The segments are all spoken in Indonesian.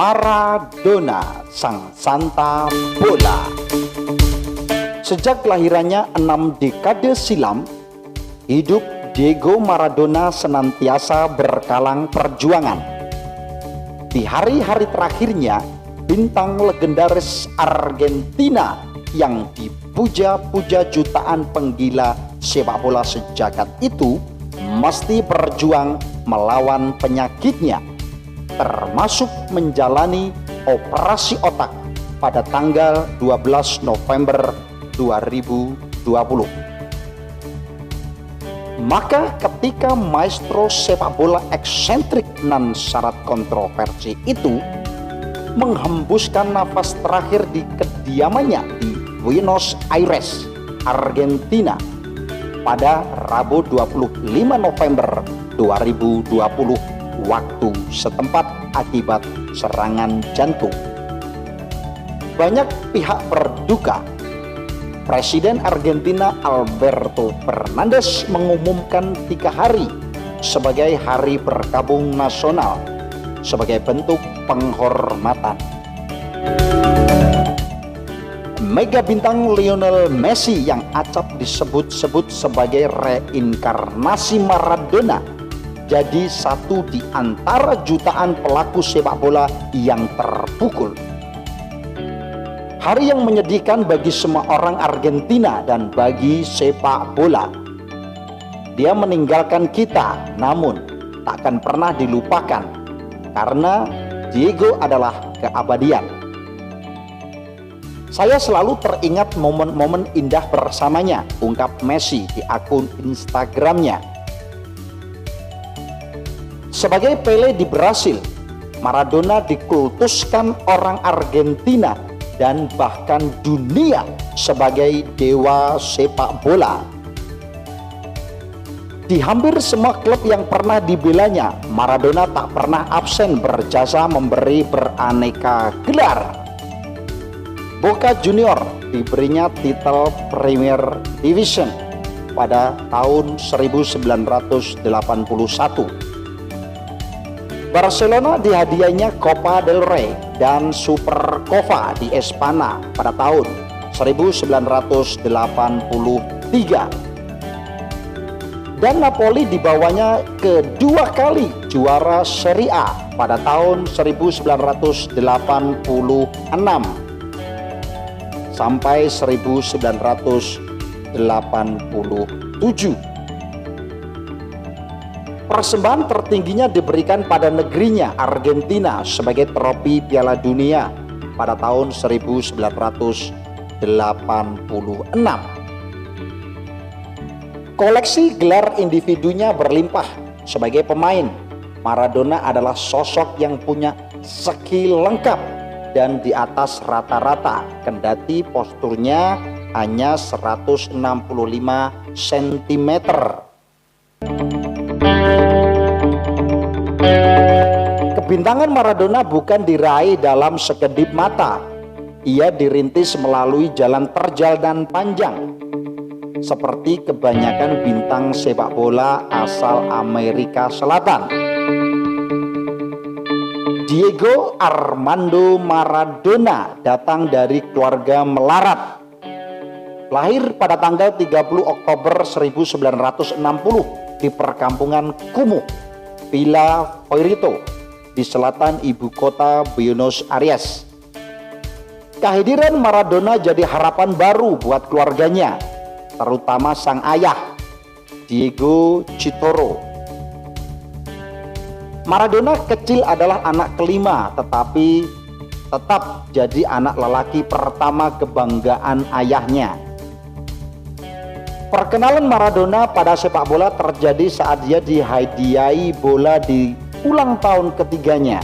Maradona, sang santa bola. Sejak kelahirannya 6 dekade silam, hidup Diego Maradona senantiasa berkalang perjuangan. Di hari-hari terakhirnya, bintang legendaris Argentina yang dipuja-puja jutaan penggila sepak bola sejagat itu mesti berjuang melawan penyakitnya, termasuk menjalani operasi otak pada tanggal 12 November 2020. Maka ketika maestro sepak bola eksentrik nan syarat kontroversi itu menghembuskan nafas terakhir di kediamannya di Buenos Aires, Argentina pada Rabu 25 November 2020 waktu setempat akibat serangan jantung. Banyak pihak berduka. Presiden Argentina Alberto Fernandez mengumumkan 3 hari sebagai hari berkabung nasional sebagai bentuk penghormatan. Mega bintang Lionel Messi yang acap disebut-sebut sebagai reinkarnasi Maradona jadi satu di antara jutaan pelaku sepak bola yang terpukul. Hari yang menyedihkan bagi semua orang Argentina dan bagi sepak bola. Dia meninggalkan kita, namun takkan pernah dilupakan karena Diego adalah keabadian. Saya selalu teringat momen-momen indah bersamanya, ungkap Messi di akun Instagramnya. Sebagai Pele di Brasil, Maradona dikultuskan orang Argentina dan bahkan dunia sebagai dewa sepak bola. Di hampir semua klub yang pernah dibelanya, Maradona tak pernah absen berjasa memberi beraneka gelar. Boca Junior diberinya titel Premier Division pada tahun 1981. Barcelona dihadiahnya Copa del Rey dan Supercopa di Espana pada tahun 1983. Dan Napoli dibawanya kedua kali juara Serie A pada tahun 1986 sampai 1987. Persembahan tertingginya diberikan pada negerinya Argentina sebagai trofi Piala Dunia pada tahun 1986. Koleksi gelar individunya berlimpah. Sebagai pemain, Maradona adalah sosok yang punya skill lengkap dan di atas rata-rata, kendati posturnya hanya 165 cm. Kebintangan Maradona bukan diraih dalam sekedip mata. Ia dirintis melalui jalan terjal dan panjang, seperti kebanyakan bintang sepak bola asal Amerika Selatan. Diego Armando Maradona datang dari keluarga melarat. Lahir pada tanggal 30 Oktober 1960 di perkampungan kumuh Villa Fiorito di selatan ibu kota Buenos Aires. Kehadiran Maradona jadi harapan baru buat keluarganya, terutama sang ayah, Diego Chitoro. Maradona kecil adalah anak kelima, tetapi tetap jadi anak lelaki pertama kebanggaan ayahnya. Perkenalan Maradona pada sepak bola terjadi saat dia dihadiahi bola di ulang tahun ketiganya.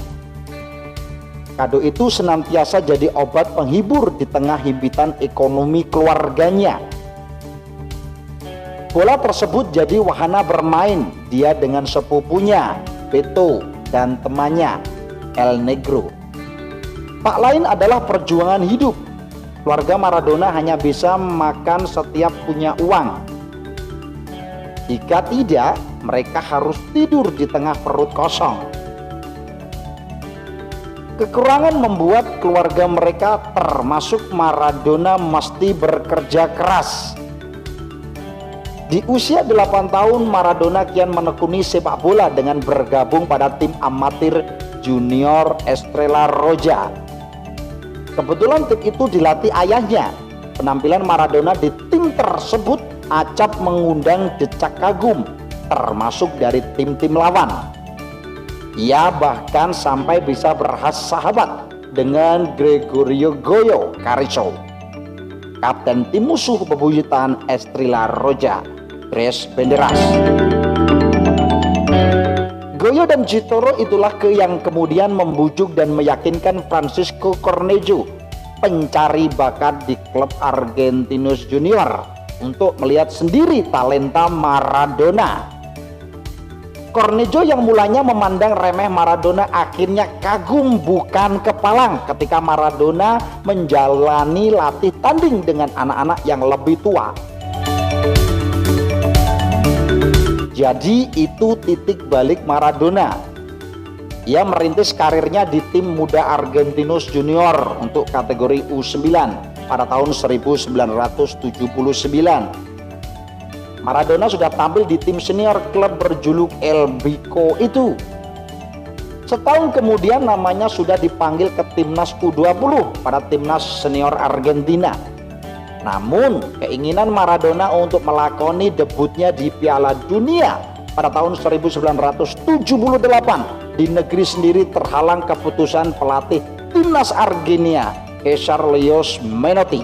Kado itu senantiasa jadi obat penghibur di tengah himpitan ekonomi keluarganya. Bola tersebut jadi wahana bermain dia dengan sepupunya, Beto, dan temannya, El Negro. Tak lain adalah perjuangan hidup. Keluarga Maradona hanya bisa makan setiap punya uang. Jika tidak, mereka harus tidur di tengah perut kosong. Kekurangan membuat keluarga mereka termasuk Maradona mesti bekerja keras. Di usia 8 tahun Maradona kian menekuni sepak bola dengan bergabung pada tim amatir Junior Estrela Roja. Kebetulan tim itu dilatih ayahnya. Penampilan Maradona di tim tersebut acap mengundang decak kagum, termasuk dari tim-tim lawan. Ia bahkan sampai bisa bersahabat dengan Gregorio Goyo Carrizo, kapten tim musuh bebuyutan Estrela Roja, Tres Banderas. Goyo dan Gitoro itulah yang kemudian membujuk dan meyakinkan Francisco Cornejo, pencari bakat di klub Argentinos Junior, untuk melihat sendiri talenta Maradona. Cornejo yang mulanya memandang remeh Maradona akhirnya kagum bukan kepalang ketika Maradona menjalani latih tanding dengan anak-anak yang lebih tua. Jadi itu titik balik Maradona. Ia merintis karirnya di tim muda Argentinos Junior untuk kategori U9 pada tahun 1979. Maradona sudah tampil di tim senior klub berjuluk El Bico itu. Setahun kemudian namanya sudah dipanggil ke timnas U20 pada timnas senior Argentina. Namun keinginan Maradona untuk melakoni debutnya di Piala Dunia pada tahun 1978 di negeri sendiri terhalang keputusan pelatih timnas Argentina, Cesar Leos Menotti.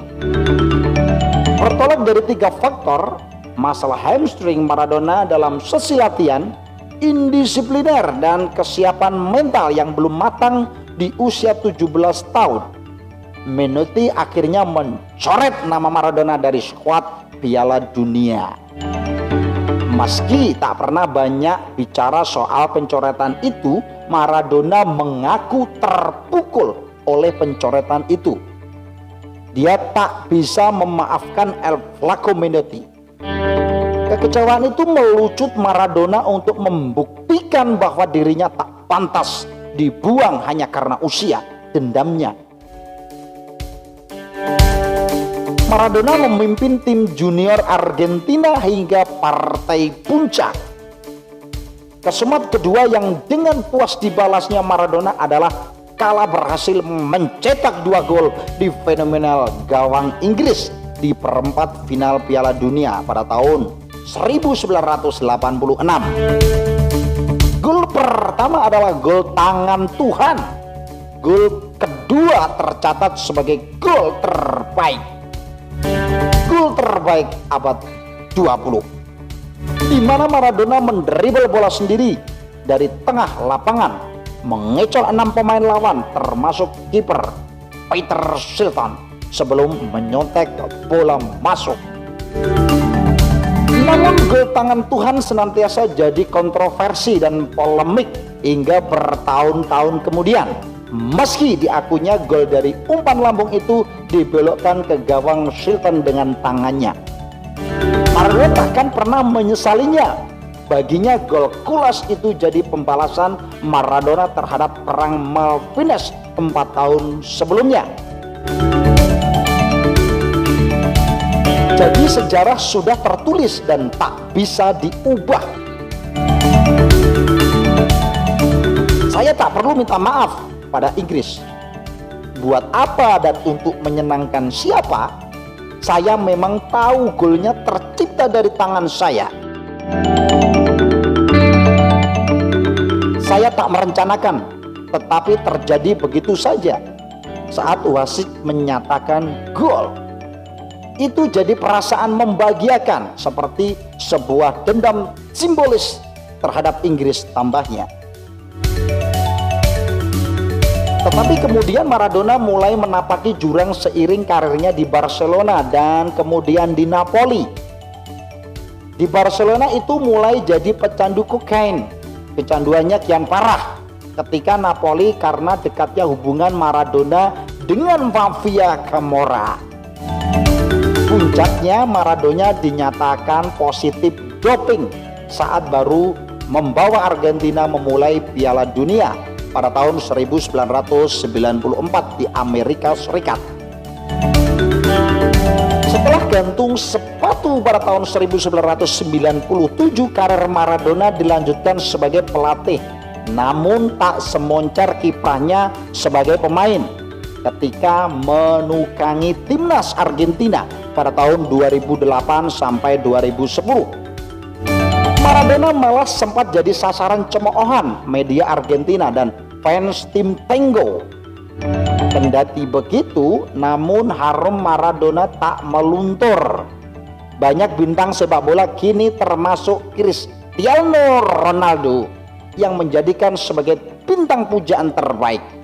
Bertolak dari 3 faktor: masalah hamstring Maradona dalam sesi latihan, indisipliner, dan kesiapan mental yang belum matang di usia 17 tahun. Menotti akhirnya mencoret nama Maradona dari skuad Piala Dunia. Meski tak pernah banyak bicara soal pencoretan itu, Maradona mengaku terpukul oleh pencoretan itu. Dia tak bisa memaafkan El Flaco Menotti. Kekecewaan itu melucut Maradona untuk membuktikan bahwa dirinya tak pantas dibuang hanya karena usia dendamnya. Maradona memimpin tim junior Argentina hingga partai puncak. Kesemat kedua yang dengan puas dibalasnya Maradona adalah kala berhasil mencetak 2 gol di fenomenal gawang Inggris di perempat final Piala Dunia pada tahun 1986. Gol pertama adalah gol tangan Tuhan. Gol kedua tercatat sebagai gol terbaik. Gol terbaik abad 20, di mana Maradona mendribel bola sendiri dari tengah lapangan, mengecol 6 pemain lawan termasuk kiper Peter Shilton sebelum menyontek bola masuk. Namun gol tangan Tuhan senantiasa jadi kontroversi dan polemik hingga bertahun-tahun kemudian. Meski diakunya gol dari umpan lambung itu dibelokkan ke gawang Shilton dengan tangannya, Maradona bahkan pernah menyesalinya. Baginya gol kulas itu jadi pembalasan Maradona terhadap perang Malvinas 4 tahun sebelumnya. Jadi sejarah sudah tertulis dan tak bisa diubah. Saya tak perlu minta maaf pada Inggris. Buat apa dan untuk menyenangkan siapa? Saya memang tahu golnya tercipta dari tangan saya. Saya tak merencanakan, tetapi terjadi begitu saja. Saat wasit menyatakan gol, itu jadi perasaan membahagiakan, seperti sebuah dendam simbolis terhadap Inggris, tambahnya. Tetapi kemudian Maradona mulai menapaki jurang seiring karirnya di Barcelona dan kemudian di Napoli. Di Barcelona itu mulai jadi pecandu kokain. Kecanduannya kian parah ketika Napoli karena dekatnya hubungan Maradona dengan mafia Camorra. Puncaknya Maradona dinyatakan positif doping saat baru membawa Argentina memulai Piala Dunia pada tahun 1994 di Amerika Serikat. Setelah gantung sepatu pada tahun 1997, karir Maradona dilanjutkan sebagai pelatih, namun tak semoncar kiprahnya sebagai pemain ketika menukangi timnas Argentina pada tahun 2008 sampai 2010. Maradona malah sempat jadi sasaran cemoohan media Argentina dan fans tim Tango. Kendati begitu, namun harum Maradona tak meluntur. Banyak bintang sepak bola kini termasuk Cristiano Ronaldo yang menjadikan sebagai bintang pujaan terbaik.